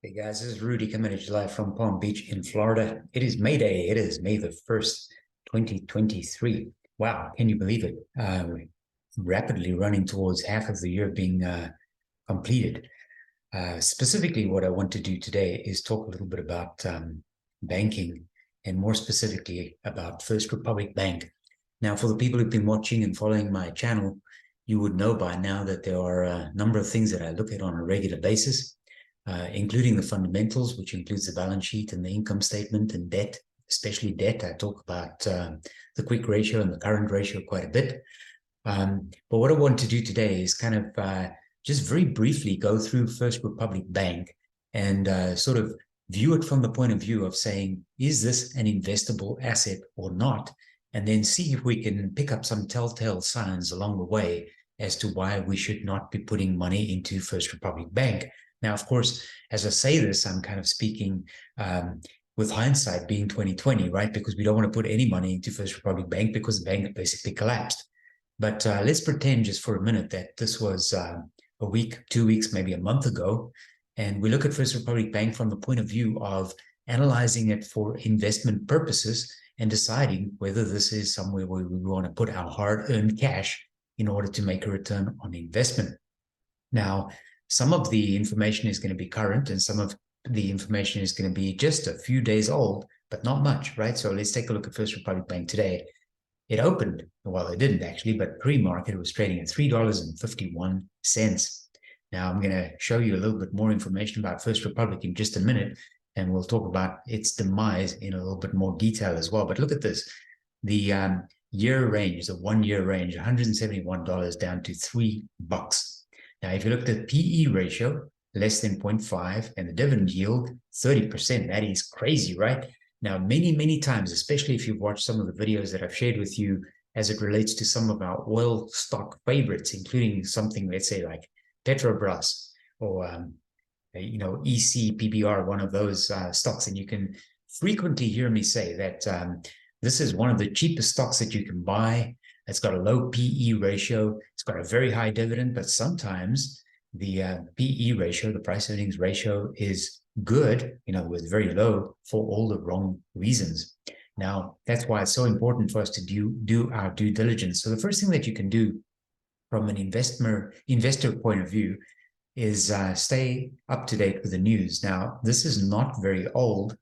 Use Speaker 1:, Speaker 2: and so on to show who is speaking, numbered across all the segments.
Speaker 1: Hey guys, this is Rudy coming at you live from Palm Beach in Florida. It is May Day. It is May the 1st, 2023. Wow, can you believe it? Rapidly running towards half of the year being completed. Specifically, what I want to do today is talk a little bit about banking and more specifically about First Republic Bank. Now, for the people who've been watching and following my channel, you would know by now that there are a number of things that I look at on a regular basis. Including the fundamentals, which includes the balance sheet and the income statement and debt, especially debt. I talk about the quick ratio and the current ratio quite a bit. But what I want to do today is kind of just very briefly go through First Republic Bank and sort of view it from the point of view of saying, is this an investable asset or not? And then see if we can pick up some telltale signs along the way as to why we should not be putting money into First Republic Bank. Now, of course, as I say this, I'm kind of speaking with hindsight being 2020, right? Because we don't want to put any money into First Republic Bank because the bank basically collapsed. But let's pretend just for a minute that this was a week, 2 weeks, maybe a month ago. And we look at First Republic Bank from the point of view of analyzing it for investment purposes and deciding whether this is somewhere where we want to put our hard-earned cash in order to make a return on investment. Now, some of the information is going to be current and some of the information is going to be just a few days old, but not much, right? So let's take a look at First Republic Bank today. It opened, well, it didn't actually, but pre-market it was trading at $3.51. Now I'm going to show you a little bit more information about First Republic in just a minute, and we'll talk about its demise in a little bit more detail as well. But look at this. The year range, the 1 year range, $171 down to $3. Now, if you look at the PE ratio, less than 0.5, and the dividend yield, 30%, that is crazy, right? Now, many times, especially if you've watched some of the videos that I've shared with you as it relates to some of our oil stock favorites, including something, let's say, like Petrobras or, ECPBR, one of those stocks, and you can frequently hear me say that this is one of the cheapest stocks that you can buy. It's got a low PE ratio. It's got a very high dividend, but sometimes the PE ratio, the price earnings ratio, is good, in other words, very low for all the wrong reasons. Now, that's why it's so important for us to do our due diligence. So the first thing that you can do from an investor point of view is stay up to date with the news. Now, this is not very old.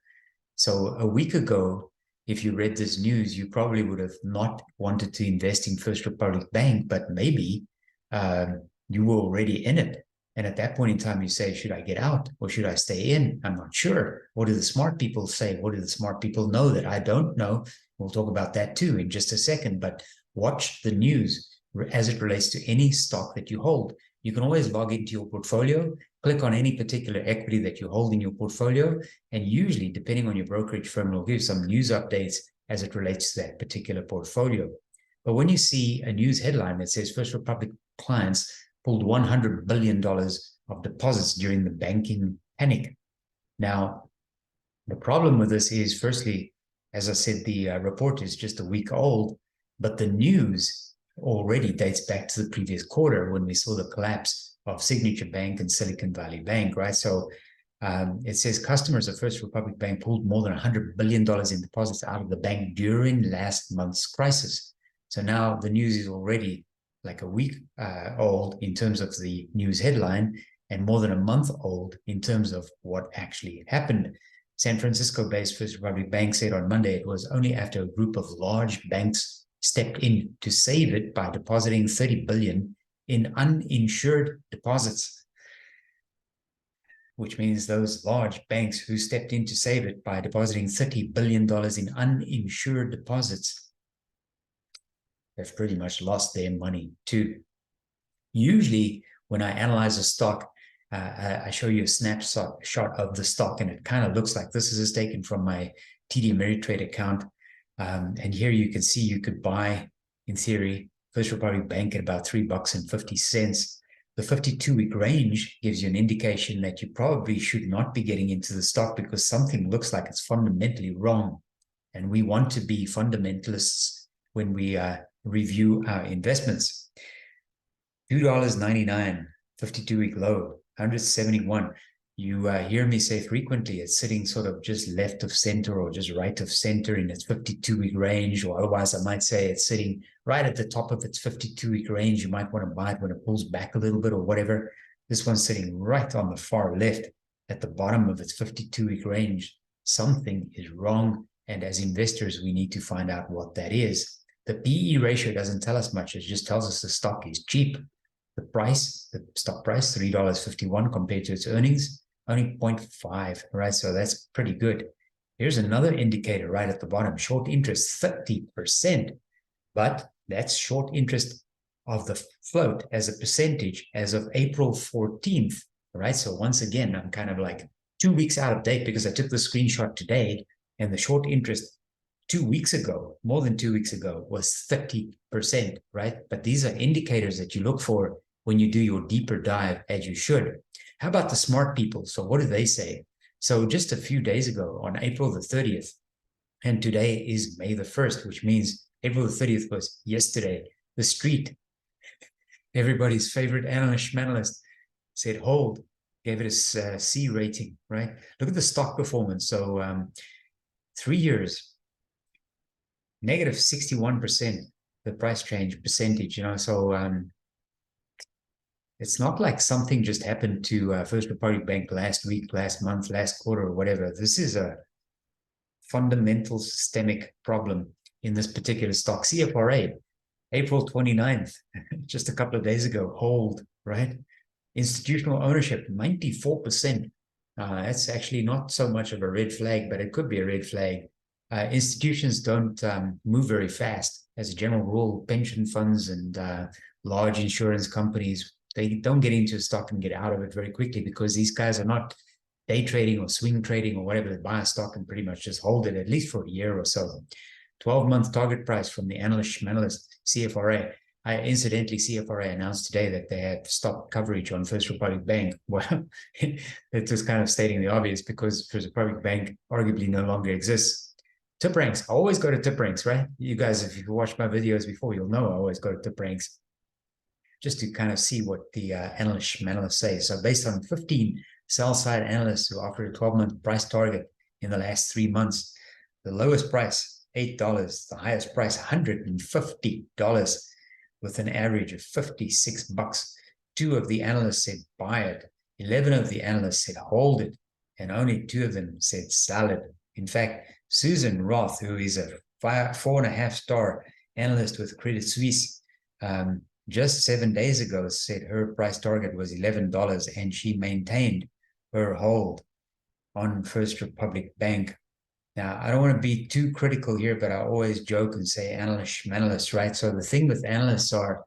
Speaker 1: So a week ago, if you read this news, you probably would have not wanted to invest in First Republic Bank, but maybe you were already in it. And at that point in time, you say, should I get out or should I stay in? I'm not sure. What do the smart people say? What do the smart people know that I don't know? We'll talk about that too in just a second, but watch the news as it relates to any stock that you hold. You can always log into your portfolio, click on any particular equity that you hold in your portfolio, and usually, depending on your brokerage firm, will give some news updates as it relates to that particular portfolio. But when you see a news headline that says First Republic clients pulled $100 billion of deposits during the banking panic. Now, the problem with this is, firstly, as I said, the report is just a week old, but the news already dates back to the previous quarter when we saw the collapse of Signature Bank and Silicon Valley Bank, right? So it says customers of First Republic Bank pulled more than $100 billion in deposits out of the bank during last month's crisis. So now the news is already like a week old in terms of the news headline and more than a month old in terms of what actually happened. San Francisco-based First Republic Bank said on Monday it was only after a group of large banks stepped in to save it by depositing $30 billion in uninsured deposits, which means those large banks who stepped in to save it by depositing $30 billion in uninsured deposits have pretty much lost their money too. Usually, when I analyze a stock, I show you a snapshot of the stock, and it kind of looks like this. This is taken from my TD Ameritrade account. And here you can see you could buy, in theory, First Republic Bank at about $3.50. The 52-week range gives you an indication that you probably should not be getting into the stock because something looks like it's fundamentally wrong. And we want to be fundamentalists when we review our investments. $2.99, 52-week low, 171. You hear me say frequently, it's sitting sort of just left of center or just right of center in its 52-week range, or otherwise I might say it's sitting right at the top of its 52-week range. You might want to buy it when it pulls back a little bit or whatever. This one's sitting right on the far left at the bottom of its 52-week range. Something is wrong, and as investors, we need to find out what that is. The PE ratio doesn't tell us much. It just tells us the stock is cheap. The price, the stock price, $3.51 compared to its earnings, only 0.5, right? So that's pretty good. Here's another indicator right at the bottom, short interest, 30%, but that's short interest of the float as a percentage as of April 14th, right? So once again, I'm kind of like 2 weeks out of date because I took the screenshot today, and the short interest 2 weeks ago, more than 2 weeks ago, was 30%, right? But these are indicators that you look for when you do your deeper dive, as you should. How about the smart people? So what do they say? So just a few days ago, on April the 30th, and today is May the 1st, which means April the 30th was yesterday, the street, everybody's favorite analyst, said hold, gave it a C rating, right? Look at the stock performance. So 3 years, negative 61%, the price change percentage, so it's not like something just happened to First Republic Bank last week, last month, last quarter, or whatever. This is a fundamental systemic problem in this particular stock. CFRA, April 29th, just a couple of days ago, hold, right? Institutional ownership, 94%. That's actually not so much of a red flag, but it could be a red flag. Institutions don't move very fast. As a general rule, pension funds and large insurance companies, they don't get into a stock and get out of it very quickly because these guys are not day trading or swing trading or whatever. They buy a stock and pretty much just hold it at least for a year or so. 12-month target price from the analyst CFRA. Incidentally, CFRA announced today that they had stopped coverage on First Republic Bank. Well, it was kind of stating the obvious because First Republic Bank arguably no longer exists. Tip ranks, I always go to tip ranks, right? You guys, if you've watched my videos before, you'll know I always go to tip ranks just to kind of see what the analysts say. So based on 15 sell-side analysts who offered a 12-month price target in the last 3 months, the lowest price, $8, the highest price, $150, with an average of 56 bucks. 2 of the analysts said buy it. 11 of the analysts said hold it. And only 2 of them said sell it. In fact, Susan Roth, who is a 4.5-star analyst with Credit Suisse, just 7 days ago said her price target was $11, and she maintained her hold on First Republic Bank. Now, I don't want to be too critical here, but I always joke and say analysts, right? So the thing with analysts are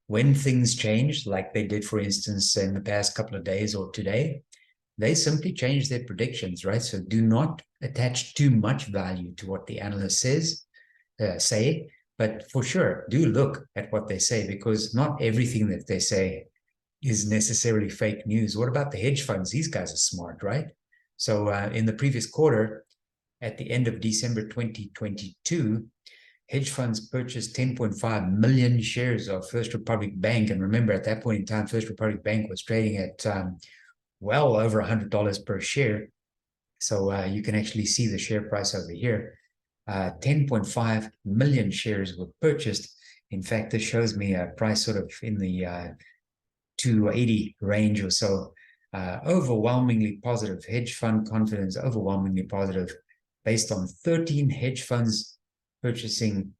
Speaker 1: when things change, like they did, for instance, in the past couple of days or today, they simply change their predictions, right? So do not attach too much value to what the analyst say, but for sure, do look at what they say, because not everything that they say is necessarily fake news. What about the hedge funds? These guys are smart, right? So in the previous quarter, at the end of December 2022, hedge funds purchased 10.5 million shares of First Republic Bank. And remember, at that point in time, First Republic Bank was trading at well over $100 per share. So you can actually see the share price over here. 10.5 million shares were purchased. In fact, this shows me a price sort of in the 280 range or so. Overwhelmingly positive. Hedge fund confidence, overwhelmingly positive, based on 13 hedge funds purchasing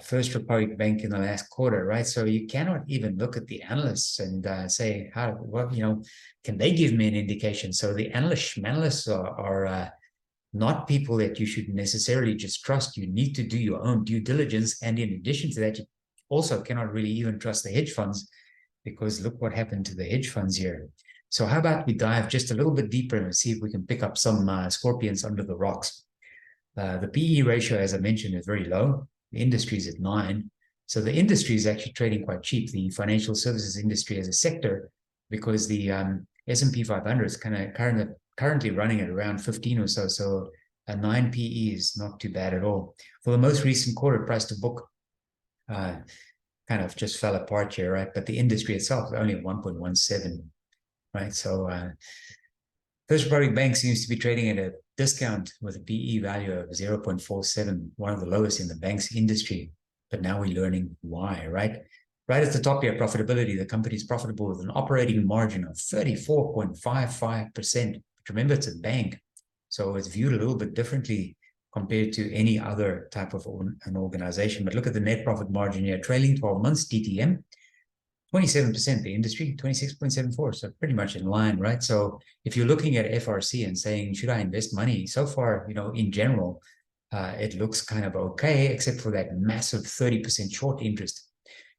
Speaker 1: First Republic Bank in the last quarter, right? So you cannot even look at the analysts and say, can they give me an indication? So the analysts are not people that you should necessarily just trust. You need to do your own due diligence. And in addition to that, you also cannot really even trust the hedge funds, because look what happened to the hedge funds here. So how about we dive just a little bit deeper and see if we can pick up some scorpions under the rocks. The PE ratio, as I mentioned, is very low. The industry is at 9. So the industry is actually trading quite cheap, the financial services industry as a sector, because the S&P 500 is currently running at around 15 or so. So a 9 PE is not too bad at all. For the most recent quarter, price to book kind of just fell apart here, right? But the industry itself is only at 1.17. right? So First Republic Bank seems to be trading at a discount with a PE value of 0.47, one of the lowest in the bank's industry. But now we're learning why, right? Right at the top here, profitability. The company is profitable with an operating margin of 34.55%. But remember, it's a bank, so it's viewed a little bit differently compared to any other type of an organization. But look at the net profit margin here, trailing 12 months TTM, 27%, the industry, 26.74. So pretty much in line, right? So if you're looking at FRC and saying, should I invest money? So far, in general, it looks kind of okay, except for that massive 30% short interest.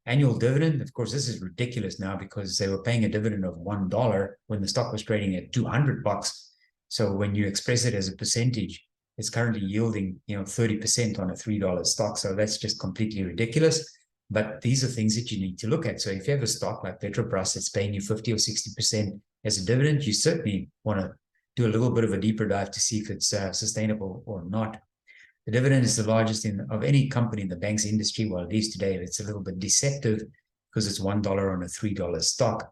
Speaker 1: Annual dividend, of course, this is ridiculous now because they were paying a dividend of $1 when the stock was trading at $200. So when you express it as a percentage, it's currently yielding, 30% on a $3 stock. So that's just completely ridiculous. But these are things that you need to look at. So if you have a stock like Petrobras that's paying you 50 or 60% as a dividend, you certainly want to do a little bit of a deeper dive to see if it's sustainable or not. The dividend is the largest of any company in the bank's industry. Well, at least today, it's a little bit deceptive because it's $1 on a $3 stock.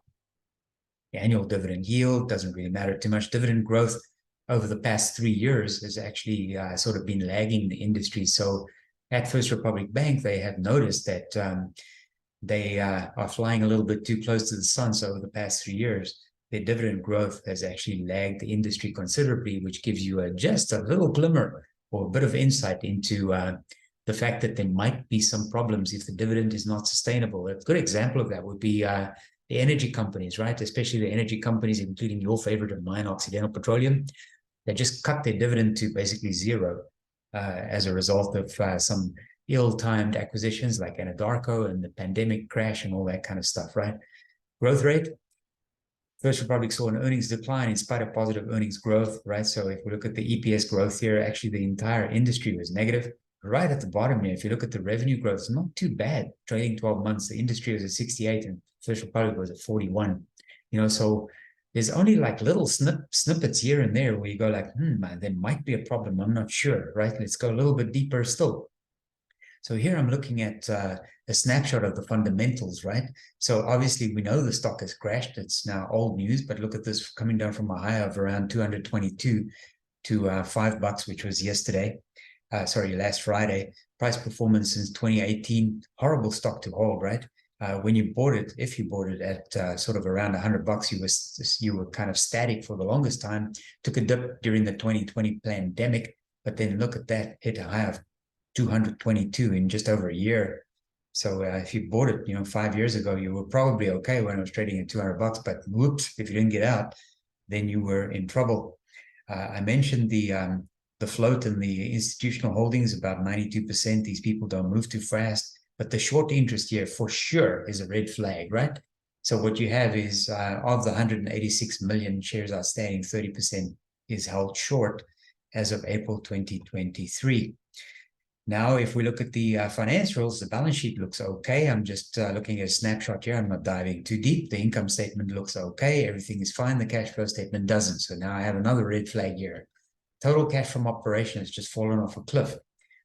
Speaker 1: The annual dividend yield doesn't really matter too much. Dividend growth over the past 3 years has actually sort of been lagging the industry. So at First Republic Bank, they have noticed that they are flying a little bit too close to the sun. So over the past 3 years, their dividend growth has actually lagged the industry considerably, which gives you just a little glimmer or a bit of insight into the fact that there might be some problems if the dividend is not sustainable. A good example of that would be the energy companies, right? Especially the energy companies, including your favorite of mine, Occidental Petroleum. They just cut their dividend to basically zero as a result of some ill-timed acquisitions like Anadarko and the pandemic crash and all that kind of stuff, right? Growth rate. First Republic saw an earnings decline in spite of positive earnings growth, right? So if we look at the EPS growth here, actually the entire industry was negative. Right at the bottom here, if you look at the revenue growth, it's not too bad. Trading 12 months, the industry was at 68 and First Republic was at 41. So there's only like little snippets here and there where you go like, man, there might be a problem. I'm not sure, right? Let's go a little bit deeper still. So here I'm looking at a snapshot of the fundamentals, right? So obviously we know the stock has crashed. It's now old news, but look at this coming down from a high of around 222 to $5, which was last Friday. Price performance since 2018, horrible stock to hold, right? When you bought it, if you bought it at sort of around $100, you were kind of static for the longest time. Took a dip during the 2020 pandemic, but then look at that, hit a high of 222 in just over a year. So if you bought it, 5 years ago, you were probably okay when it was trading at $200. But whoops, if you didn't get out, then you were in trouble. I mentioned the float and the institutional holdings, about 92%. These people don't move too fast. But the short interest here for sure is a red flag, right? So what you have is of the 186 million shares outstanding, 30% is held short as of April 2023. Now, if we look at the financials, the balance sheet looks okay. I'm just looking at a snapshot here. I'm not diving too deep. The income statement looks okay. Everything is fine. The cash flow statement doesn't. So now I have another red flag here. Total cash from operations just fallen off a cliff.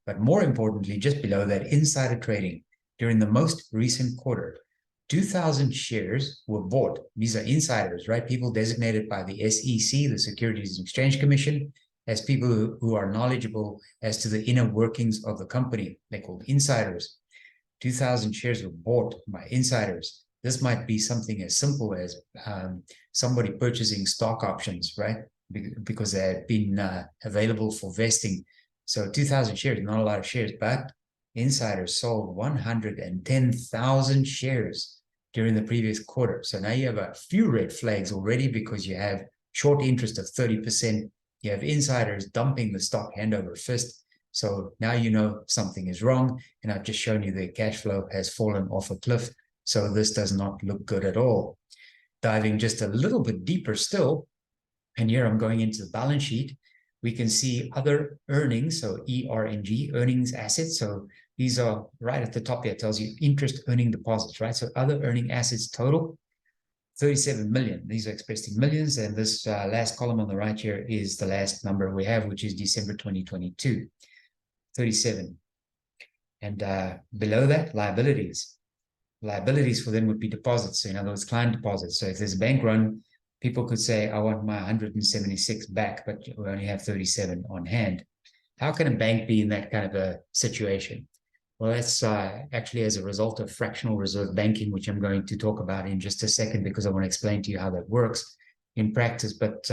Speaker 1: But more importantly, just below that, insider trading. During the most recent quarter, 2,000 shares were bought. These are insiders, right? People designated by the SEC, the Securities and Exchange Commission, as people who are knowledgeable as to the inner workings of the company. They're called insiders. 2,000 shares were bought by insiders. This might be something as simple as somebody purchasing stock options, right? Because they have been available for vesting. So 2,000 shares, not a lot of shares, but insiders sold 110,000 shares during the previous quarter. So now you have a few red flags already because you have short interest of 30%. You have insiders dumping the stock hand over fist. So now you know something is wrong. And I've just shown you the cash flow has fallen off a cliff. So this does not look good at all. Diving just a little bit deeper still, and here I'm going into the balance sheet, we can see other earnings, so ERNG, earnings assets. So these are right at the top here, it tells you interest earning deposits, right? So other earning assets total, 37 million. These are expressed in millions. And this last column on the right here is the last number we have, which is December 2022, 37. And below that, liabilities. Liabilities for them would be deposits. So in other words, client deposits. So if there's a bank run, People could say, I want my 176 back, but we only have 37 on hand. How can a bank be in that kind of a situation? Well, that's actually as a result of fractional reserve banking, which I'm going to talk about in just a second, because I want to explain to you how that works in practice. But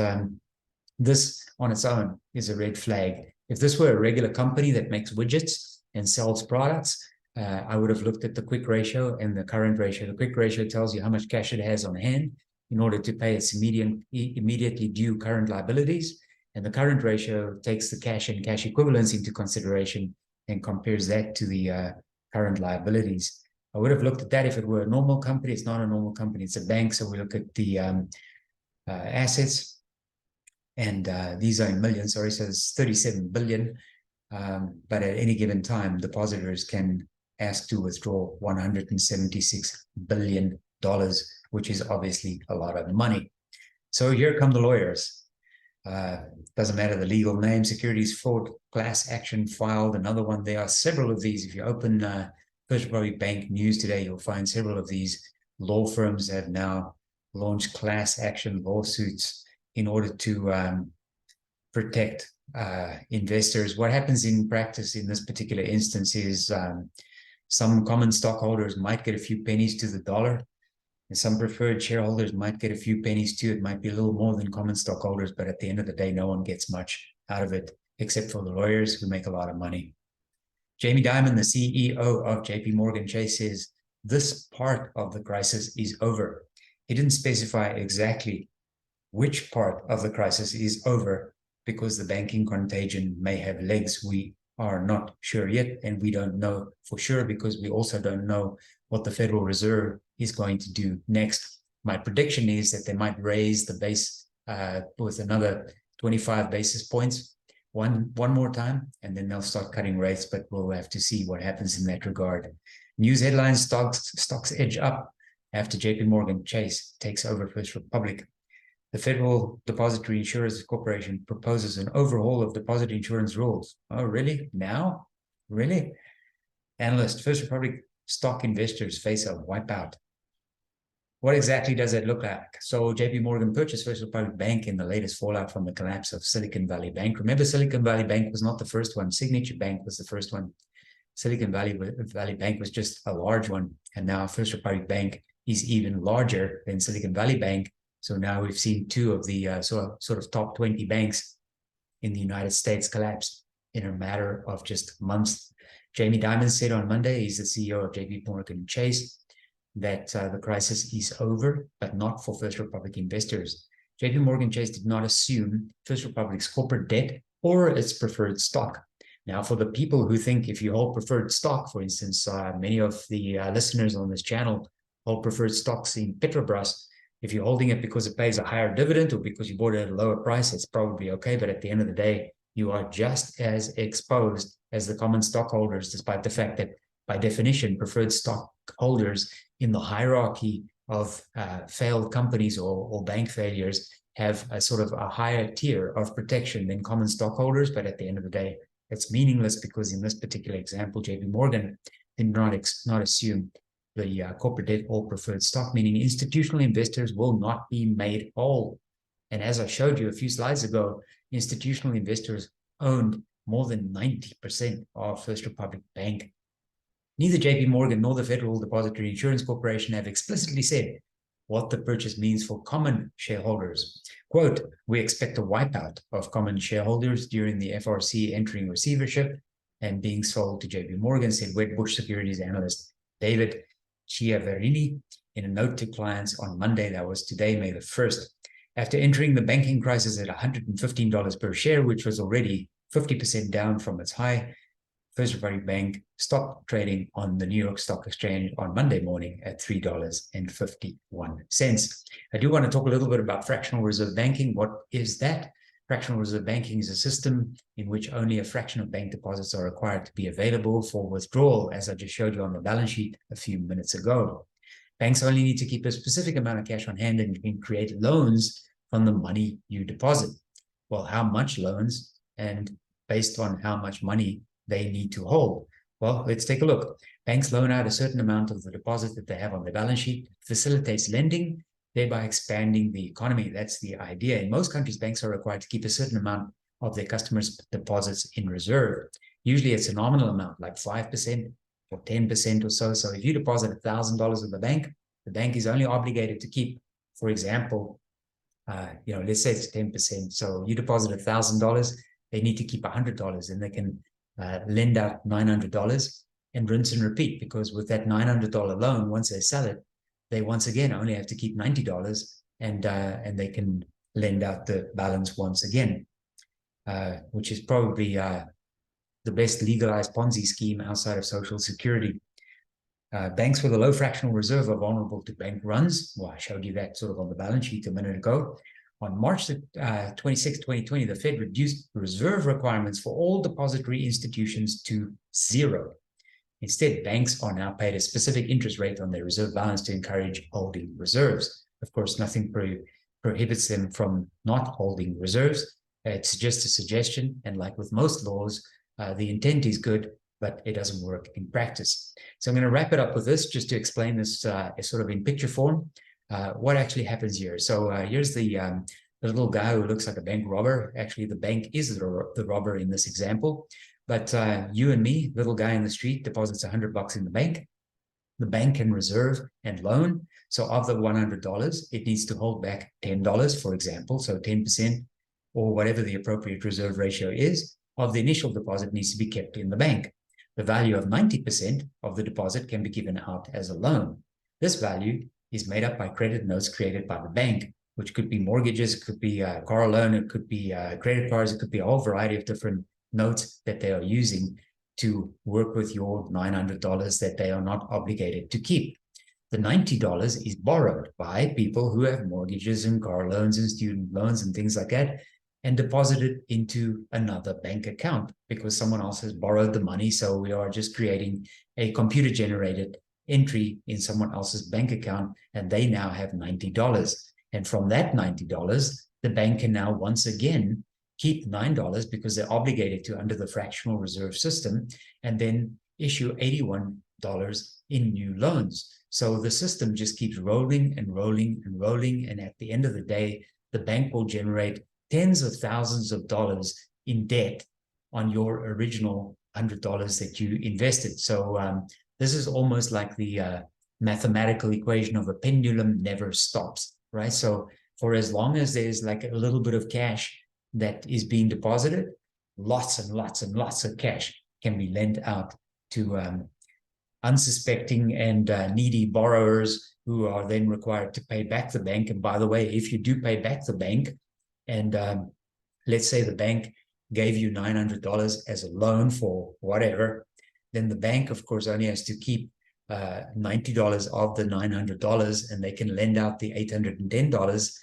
Speaker 1: this on its own is a red flag. If this were a regular company that makes widgets and sells products, I would have looked at the quick ratio and the current ratio. The quick ratio tells you how much cash it has on hand in order to pay its immediately due current liabilities. And the current ratio takes the cash and cash equivalents into consideration and compares that to the current liabilities. I would have looked at that if it were a normal company. It's not a normal company, it's a bank. So we look at the assets, and these are in millions, sorry, so it's 37 billion. But at any given time, depositors can ask to withdraw $176 billion, which is obviously a lot of money. So here come the lawyers. Doesn't matter the legal name, securities fraud class action filed, another one. There are several of these. If you open First Republic Bank News today, you'll find several of these law firms have now launched class action lawsuits in order to protect investors. What happens in practice in this particular instance is some common stockholders might get a few pennies to the dollar, and some preferred shareholders might get a few pennies too. It might be a little more than common stockholders, but at the end of the day, no one gets much out of it, except for the lawyers who make a lot of money. Jamie Dimon, the CEO of JP Morgan Chase, says this part of the crisis is over. He didn't specify exactly which part of the crisis is over, because the banking contagion may have legs. We are not sure yet, and we don't know for sure because we also don't know what the Federal Reserve is going to do next. My prediction is that they might raise the base with another 25 basis points one more time, and then they'll start cutting rates, but we'll have to see what happens in that regard. News headlines: stocks edge up after JP Morgan Chase takes over First Republic. The Federal Depository Insurance Corporation proposes an overhaul of deposit insurance rules. Oh, really? Now? Really? Analyst: First Republic stock investors face a wipeout. What exactly does it look like? So JP Morgan purchased First Republic Bank in the latest fallout from the collapse of Silicon Valley Bank. Remember, Silicon Valley Bank was not the first one. Signature Bank was the first one. Silicon Valley Bank was just a large one. And now First Republic Bank is even larger than Silicon Valley Bank. So now we've seen two of the sort of top 20 banks in the United States collapse in a matter of just months. Jamie Dimon said on Monday, he's the CEO of JP Morgan Chase, that the crisis is over, but not for First Republic investors. JP Morgan Chase did not assume First Republic's corporate debt or its preferred stock. Now, for the people who think if you hold preferred stock, for instance, many of the listeners on this channel hold preferred stocks in Petrobras. If you're holding it because it pays a higher dividend or because you bought it at a lower price, it's probably okay. But at the end of the day, you are just as exposed as the common stockholders, despite the fact that by definition, preferred stockholders in the hierarchy of failed companies or bank failures have a sort of a higher tier of protection than common stockholders. But at the end of the day, it's meaningless, because in this particular example, JP Morgan did not assume the corporate debt or preferred stock, meaning institutional investors will not be made whole. And as I showed you a few slides ago, institutional investors owned more than 90% of First Republic Bank. Neither JP Morgan nor the Federal Depository Insurance Corporation have explicitly said what the purchase means for common shareholders. Quote, "We expect a wipeout of common shareholders during the FRC entering receivership and being sold to JP Morgan," said Wedbush securities analyst David Chiaverini in a note to clients on Monday, that was today, May the 1st. After entering the banking crisis at $115 per share, which was already 50% down from its high, First Republic Bank stopped trading on the New York Stock Exchange on Monday morning at $3.51. I do want to talk a little bit about fractional reserve banking. What is that? Fractional reserve banking is a system in which only a fraction of bank deposits are required to be available for withdrawal, as I just showed you on the balance sheet a few minutes ago. Banks only need to keep a specific amount of cash on hand and can create loans from the money you deposit. Well, how much loans, and based on how much money they need to hold? Well, let's take a look. Banks loan out a certain amount of the deposit that they have on their balance sheet, facilitates lending, thereby expanding the economy. That's the idea. In most countries, banks are required to keep a certain amount of their customers' deposits in reserve. Usually it's a nominal amount, like 5% or 10% or so. So if you deposit $1,000 with the bank is only obligated to keep, for example, let's say it's 10%. So you deposit $1,000, they need to keep $100, and they can lend out $900 and rinse and repeat, because with that $900 loan, once they sell it, they once again only have to keep $90, and they can lend out the balance once again, which is probably the best legalized Ponzi scheme outside of Social Security. Banks with a low fractional reserve are vulnerable to bank runs. Well, I showed you that sort of on the balance sheet a minute ago. On March 26, 2020, the Fed reduced reserve requirements for all depository institutions to 0. Instead, banks are now paid a specific interest rate on their reserve balance to encourage holding reserves. Of course, nothing prohibits them from not holding reserves. It's just a suggestion. And like with most laws, the intent is good, but it doesn't work in practice. So I'm going to wrap it up with this, just to explain this sort of in picture form, what actually happens here. So here's the little guy who looks like a bank robber. Actually, the bank is the robber in this example. But you and me, little guy in the street, deposits $100 in the bank. The bank can reserve and loan. So of the $100, it needs to hold back $10, for example. So 10% or whatever the appropriate reserve ratio is of the initial deposit needs to be kept in the bank. The value of 90% of the deposit can be given out as a loan. This value is made up by credit notes created by the bank, which could be mortgages, it could be a car loan, it could be credit cards, it could be a whole variety of different notes that they are using to work with your $900 that they are not obligated to keep. The $90 is borrowed by people who have mortgages and car loans and student loans and things like that, and deposited into another bank account because someone else has borrowed the money. So we are just creating a computer-generated entry in someone else's bank account, and they now have $90. And from that $90, the bank can now once again keep $9 because they're obligated to under the fractional reserve system, and then issue $81 in new loans. So the system just keeps rolling and rolling and rolling. And at the end of the day, the bank will generate tens of thousands of dollars in debt on your original $100 that you invested. So this is almost like the mathematical equation of a pendulum never stops, right? So for as long as there's like a little bit of cash that is being deposited, lots and lots and lots of cash can be lent out to unsuspecting and needy borrowers who are then required to pay back the bank. And by the way, if you do pay back the bank, and let's say the bank gave you $900 as a loan for whatever, then the bank, of course, only has to keep $90 of the $900, and they can lend out the $810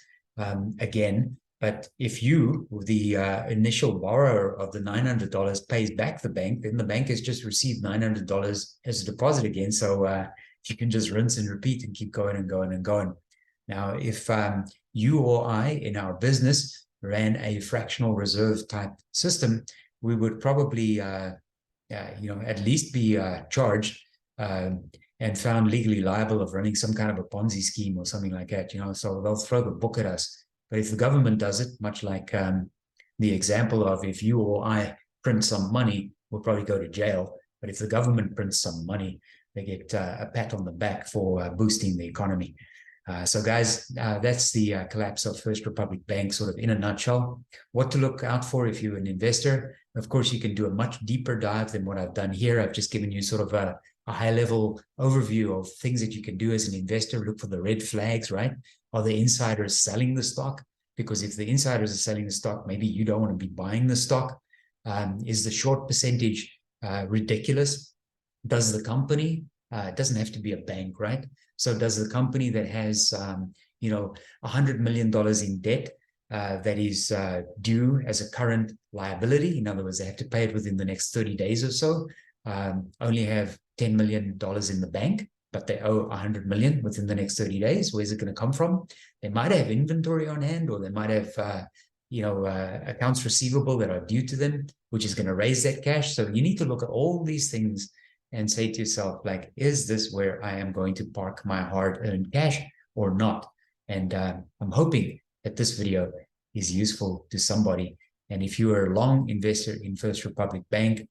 Speaker 1: again. But if you, the initial borrower of the $900, pays back the bank, then the bank has just received $900 as a deposit again. So you can just rinse and repeat and keep going and going and going. Now, if you or I in our business ran a fractional reserve type system, we would probably, at least be charged and found legally liable of running some kind of a Ponzi scheme or something like that. So they'll throw the book at us. But if the government does it, much like the example of if you or I print some money, we'll probably go to jail. But if the government prints some money, they get a pat on the back for boosting the economy. So guys, that's the collapse of First Republic Bank sort of in a nutshell. What to look out for if you're an investor. Of course, you can do a much deeper dive than what I've done here. I've just given you sort of a high-level overview of things that you can do as an investor. Look for the red flags, right? Are the insiders selling the stock? Because if the insiders are selling the stock, maybe you don't want to be buying the stock. Is the short percentage ridiculous? Does the company, it doesn't have to be a bank, right? So does the company that has, $100 million in debt that is due as a current liability, in other words, they have to pay it within the next 30 days or so, only have $10 million in the bank, but they owe $100 million within the next 30 days. Where's it going to come from? They might have inventory on hand, or they might have, accounts receivable that are due to them, which is going to raise that cash. So you need to look at all these things and say to yourself, like, is this where I am going to park my hard-earned cash or not? And I'm hoping that this video is useful to somebody. And if you are a long investor in First Republic Bank,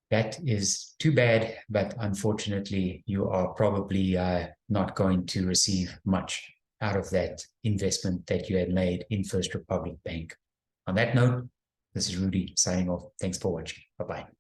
Speaker 1: that is too bad, but unfortunately, you are probably not going to receive much out of that investment that you had made in First Republic Bank. On that note, this is Rudy signing off. Thanks for watching. Bye-bye.